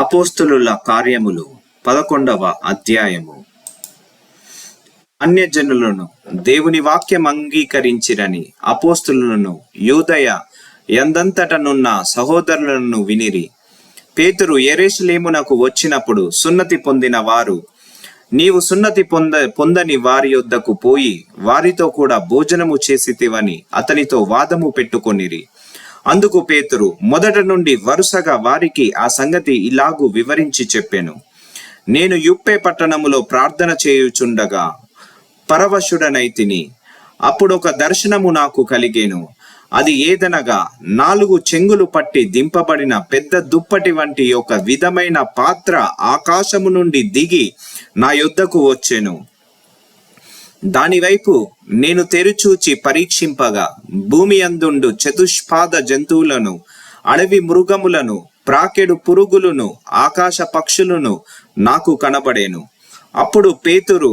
అపోస్తలుల కార్యములు 11వ అధ్యాయము. అన్యజనులను దేవుని వాక్యం అంగీకరించిరని అపోస్తలులను యూదయ యందంతటనున్న సహోదరులను వినిరి. పేతురు యెరూషలేమునకు వచ్చినప్పుడు సున్నతి పొందిన వారు, నీవు సున్నతి పొందని వారి యొద్దకు పోయి వారితో కూడా భోజనము చేసితివని అతనితో వాదము పెట్టుకొనిరి. అందుకు పేతురు మొదట నుండి వరుసగా వారికి ఆ సంగతి ఇలాగు వివరించి చెప్పెను. నేను యుప్పే పట్టణములో ప్రార్థన చేయుచుండగా పరవశుడనైతిని. అప్పుడొక దర్శనము నాకు కలిగేను. అది ఏదనగా 4 చెంగులు పట్టి దింపబడిన పెద్ద దుప్పటి వంటి ఒక విధమైన పాత్ర ఆకాశము నుండి దిగి నా యొద్దకు వచ్చెను. దానివైపు నేను తెరుచూచి పరీక్షింపగా భూమి అందుండు చతుష్పాద జంతువులను, అడవి మృగములను, ప్రాకెడు పురుగులను, ఆకాశ పక్షులను నాకు కనబడేను. అప్పుడు పేతురు,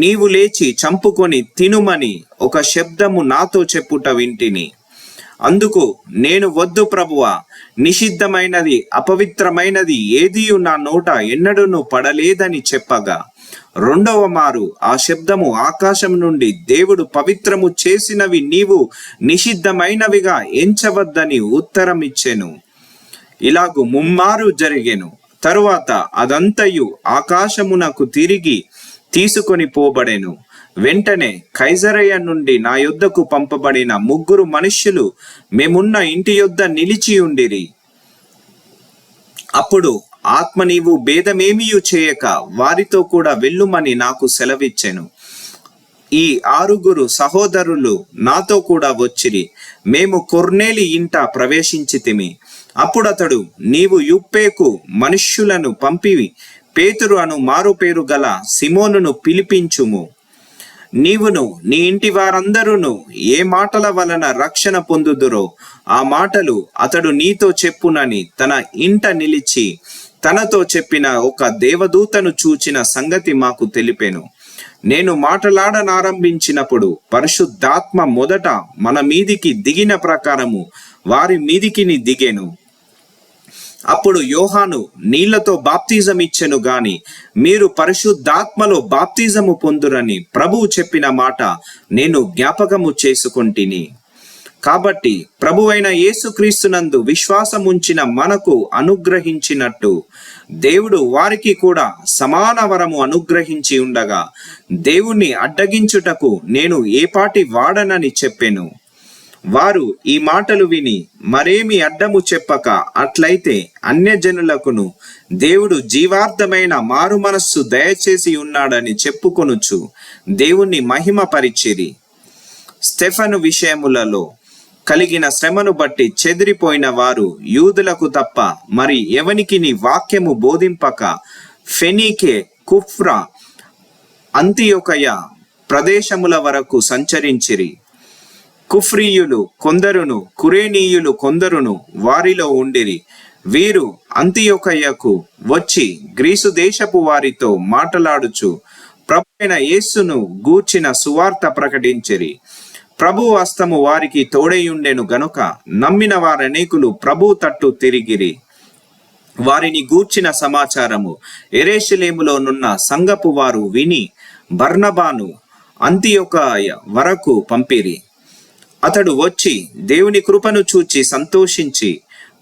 నీవు లేచి చంపుకొని తినుమని ఒక శబ్దము నాతో చెప్పుట వింటిని. అందుకు నేను, వద్దు ప్రభువా, నిషిద్ధమైనది అపవిత్రమైనది ఏదియు నా నోట ఎన్నడూను పడలేదని చెప్పగా, రెండవ మారు ఆ శబ్దము ఆకాశం నుండి, దేవుడు పవిత్రము చేసినవి నీవు నిషిద్ధమైనవిగా ఎంచవద్దని ఉత్తరం ఇచ్చెను. ఇలాగు ముమ్మారు జరిగెను. తరువాత అదంతయు ఆకాశమునకు తిరిగి తీసుకొని పోబడెను. వెంటనే కైసరయ నుండి నా యొద్దకు పంపబడిన 3 మనుష్యులు మేమున్న ఇంటి యొద్ద నిలిచి ఉండిరి. అప్పుడు ఆత్మ, నీవు భేదమేమియు చేయక వారితో కూడా వెళ్ళుమని నాకు సెలవిచ్చెను. ఈ 6 సహోదరులు నాతో కూడా వచ్చిరి. మేము కొర్నేలి ఇంట ప్రవేశించితిమి. అప్పుడతడు, నీవు యుప్పేకు మనుష్యులను పంపి పేతురు అను మారుపేరు గల సిమోనును పిలిపించుము. నీవును నీ ఇంటి వారందరూను ఏ మాటల వలన రక్షణ పొందుదురో ఆ మాటలు అతడు నీతో చెప్పునని తన ఇంట నిలిచి తనతో చెప్పిన ఒక దేవదూతను చూచిన సంగతి మాకు తెలిపెను. నేను మాటలాడనారంభించినప్పుడు పరిశుద్ధాత్మ మొదట మన మీదికి దిగిన ప్రకారము వారి మీదికి దిగెను. అప్పుడు యోహాను నీళ్లతో బాప్తిజం ఇచ్చెను గాని మీరు పరిశుద్ధాత్మలో బాప్తిజము పొందురని ప్రభువు చెప్పిన మాట నేను జ్ఞాపకము చేసుకొంటిని. కాబట్టి ప్రభువైన యేసుక్రీస్తునందు విశ్వాసముంచిన మనకు అనుగ్రహించినట్టు దేవుడు వారికి కూడా సమాన వరము అనుగ్రహించి ఉండగా, దేవుణ్ణి అడ్డగించుటకు నేను ఏపాటి వాడనని చెప్పెను. వారు ఈ మాటలు విని మరేమి అడ్డము చెప్పక, అట్లయితే అన్యజనులకును దేవుడు జీవార్థమైన మారు మనస్సు దయచేసి ఉన్నాడని చెప్పుకొనుచు దేవుణ్ణి మహిమపరిచిరి. స్టెఫను విషయములలో కలిగిన శ్రమను బట్టి చెదిరిపోయిన వారు యూదులకు తప్ప మరి ఎవనికి నీ వాక్యము బోధింపక ఫెనీకే, కుఫ్రా, అంతియొకయ ప్రదేశముల వరకు సంచరించిరి. కుఫ్రీయులు కొందరును కురేనీయులు కొందరును వారిలో ఉండిరి. వీరు అంతియొకయ్యకు వచ్చి గ్రీసు దేశపు వారితో మాటలాడుచు ప్రభువైన యేసును గూర్చిన సువార్త ప్రకటించిరి. ప్రభు హస్తము వారికి తోడైయుండెను గనుక నమ్మిన వారనేకులు ప్రభు తట్టు తిరిగిరి. వారిని గూర్చిన సమాచారము యెరూషలేములోనున్న సంఘపు వారు విని బర్నబాను అంతియొకయ వరకు పంపిరి. అతడు వచ్చి దేవుని కృపను చూచి సంతోషించి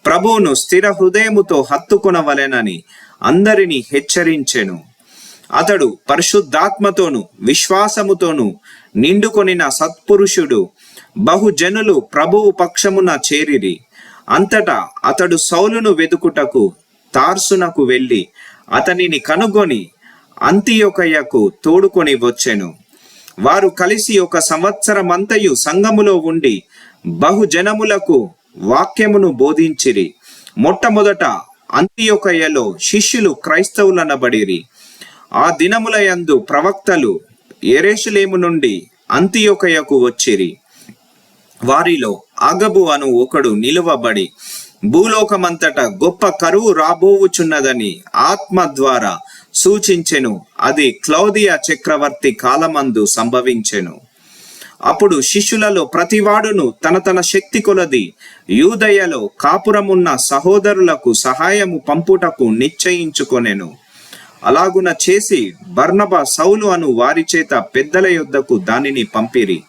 ప్రభువును స్థిర హృదయముతో హత్తుకొనవలెనని అందరినీ హెచ్చరించెను. అతడు పరిశుద్ధాత్మతోను విశ్వాసముతోను నిండుకొనిన సత్పురుషుడు. బహుజనులు ప్రభువు పక్షమున చేరిరి. అంతటా అతడు సౌలును వెదుకుటకు తార్సునకు వెళ్ళి అతనిని కనుగొని అంతియొకయ్యకు తోడుకొని వచ్చెను. వారు కలిసి 1 సంవత్సరమంతయు సంఘములో ఉండి బహుజనములకు వాక్యమును బోధించిరి. మొట్టమొదట అంతియొకయ్యలో శిష్యులు క్రైస్తవులనబడిరి. ఆ దినముల యందు ప్రవక్తలు యెరూషలేము నుండి అంతియొకయ్యకు వచ్చిరి. వారిలో అగబు అను ఒకడు నిలువబడి భూలోకమంతట గొప్ప కరువు రాబోవుచున్నదని ఆత్మ ద్వారా సూచించెను. అది క్లౌదియా చక్రవర్తి కాలమందు సంభవించెను. అప్పుడు శిష్యులలో ప్రతివాడును తన తన శక్తి కొలది యూదయలో కాపురమున్న సహోదరులకు సహాయము పంపుటకు నిశ్చయించుకొనెను. అలాగున చేసి బర్నబా, సౌలు అను వారి చేత పెద్దల యొద్దకు దానిని పంపిరి.